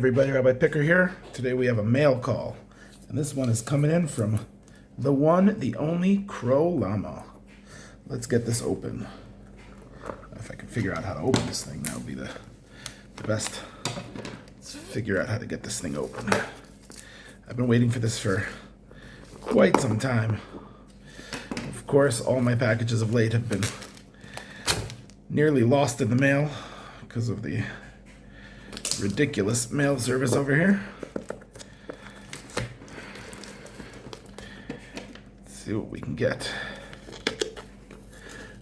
everybody, Rabbi Picker here. Today we have a mail call, and this one is coming in from the one, the only Crow Llama. Let's get this open. If I can figure out how to open this thing, that would be the best. Let's figure out how to get this thing open. I've been waiting for this for quite some time. Of course, all my packages of late have been nearly lost in the mail because of the ridiculous mail service over here. Let's see what we can get.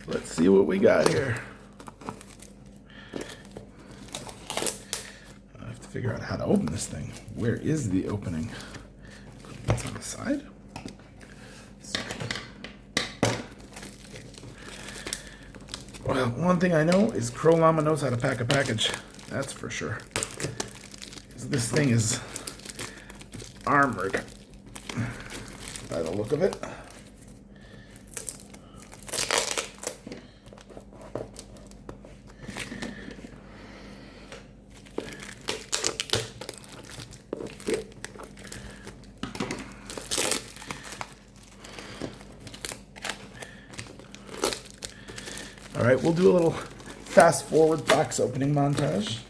Let's see what we got here. I have to figure out how to open this thing. Where is the opening? It's on the side. Well, one thing I know is Crow Llama knows how to pack a package. That's for sure. This thing is armored by the look of it. All right, we'll do a little fast forward box opening montage.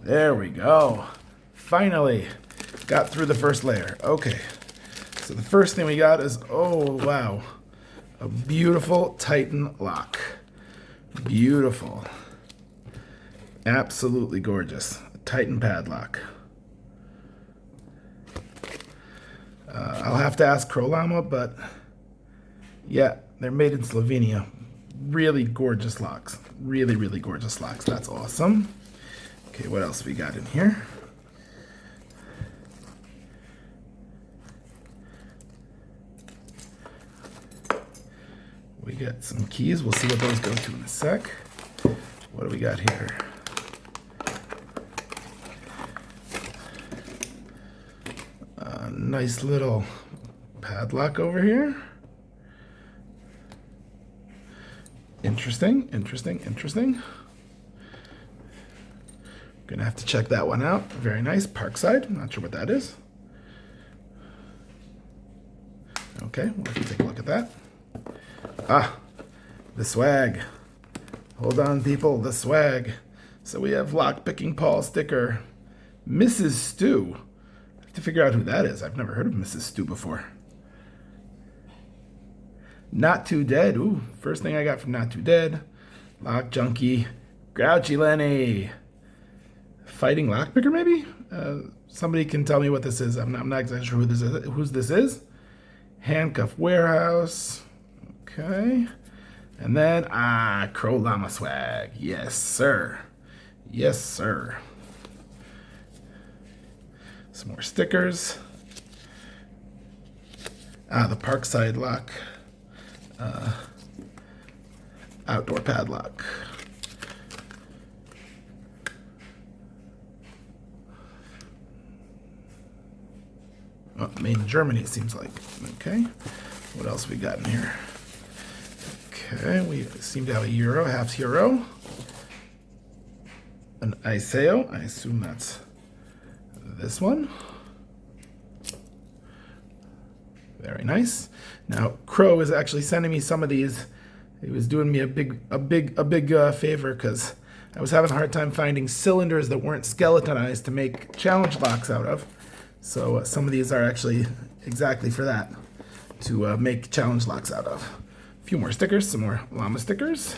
There we go. Finally got through the first layer. Okay, so the first thing we got is, oh wow, a beautiful Titan lock. Beautiful. Absolutely gorgeous. A Titan padlock. I'll have to ask Crow Llama, but yeah, they're made in Slovenia. Really gorgeous locks. Really, really gorgeous locks. That's awesome. Okay, what else we got in here? We got some keys. We'll see what those go to in a sec. What do we got here? A nice little padlock over here. Interesting, interesting, interesting. Gonna have to check that one out. Very nice. Parkside. Not sure what that is. Okay, we'll have to take a look at that. Ah, the swag. Hold on, people. The swag. So we have Lockpicking Paul sticker. Mrs. Stew. I have to figure out who that is. I've never heard of Mrs. Stew before. Not Too Dead. Ooh, first thing I got from Not Too Dead. Lock Junkie. Grouchy Lenny. Fighting Lockpicker, maybe? Somebody can tell me what this is. I'm not exactly sure whose this is. Handcuff Warehouse. Okay. And then, Crow Llama swag. Yes, sir. Yes, sir. Some more stickers. The Parkside lock. Outdoor padlock. Oh, made in Germany, it seems like. Okay. What else we got in here? Okay, we seem to have a euro, half euro. An Iseo. I assume that's this one. Very nice. Now, Crow is actually sending me some of these. He was doing me a big favor because I was having a hard time finding cylinders that weren't skeletonized to make challenge locks out of. So some of these are actually exactly for that, to make challenge locks out of. A few more stickers, some more llama stickers,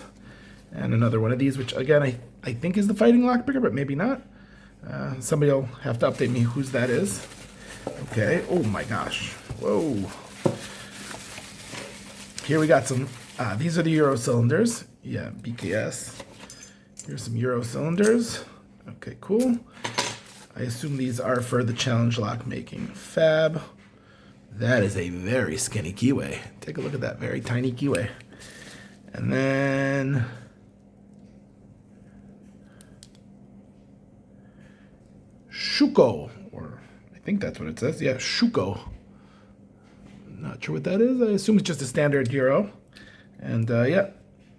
and another one of these, which again I think is the Fighting Lockpicker, but maybe not. Somebody will have to update me whose that is. Okay. Oh my gosh. Whoa. Here we got some. These are the Euro cylinders. Yeah, BKS. Here's some Euro cylinders. Okay, cool. I assume these are for the challenge lock making. Fab. That is a very skinny keyway. Take a look at that very tiny keyway. And then Shuko, or I think that's what it says. Yeah, Shuko. Not sure what that is. I assume it's just a standard Euro. And yeah,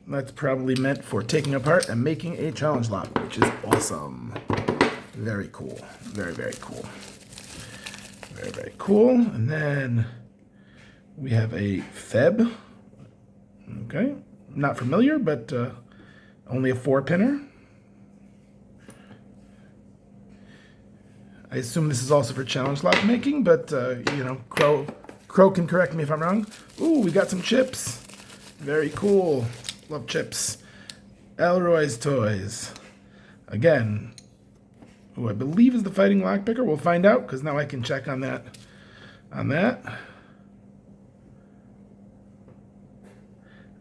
that's probably meant for taking apart and making a challenge lock, which is awesome. Very cool. Very, very cool. Very, very cool. And then we have a Feb. Okay. Not familiar, but only a 4-pinner. I assume this is also for challenge lock making, but you know, Crow can correct me if I'm wrong. Ooh, we got some chips. Very cool. Love chips. Elroy's Toys. Again, who I believe is the fighting lockpicker. We'll find out, because now I can check on that.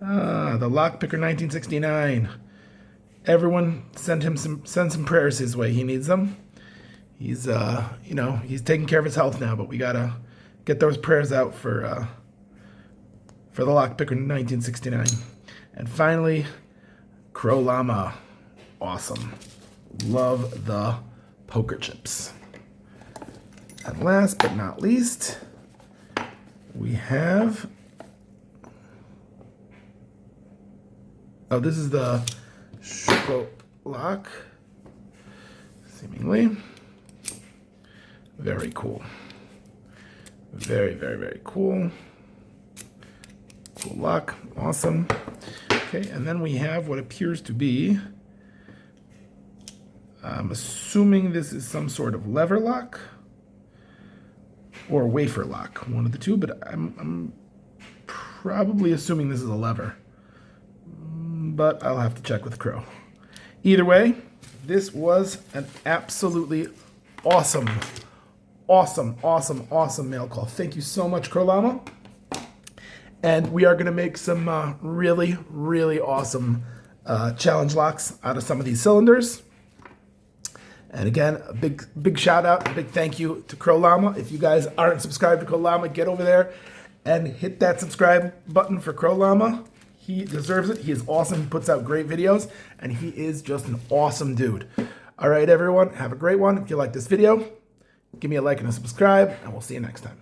The Lockpicker 1969. Everyone send some prayers his way. He needs them. He's you know, he's taking care of his health now, but we gotta get those prayers out for the Lockpicker 1969. And finally, Crow Llama. Awesome. Love the poker chips. And last but not least, we have, oh, this is the Choco Lock, seemingly. Very cool. Very, very, very cool. Cool lock. Awesome. Okay, and then we have what appears to be, I'm assuming this is some sort of lever lock or wafer lock, one of the two, but I'm probably assuming this is a lever, but I'll have to check with Crow. Either way, this was an absolutely awesome mail call. Thank you so much, Crow Llama. And we are going to make some really, really awesome challenge locks out of some of these cylinders. And again, a big shout out, a big thank you to Crow Llama. If you guys aren't subscribed to Crow Llama, get over there and hit that subscribe button for Crow Llama. He deserves it. He is awesome. He puts out great videos, and he is just an awesome dude. All right, everyone, have a great one. If you like this video, give me a like and a subscribe, and we'll see you next time.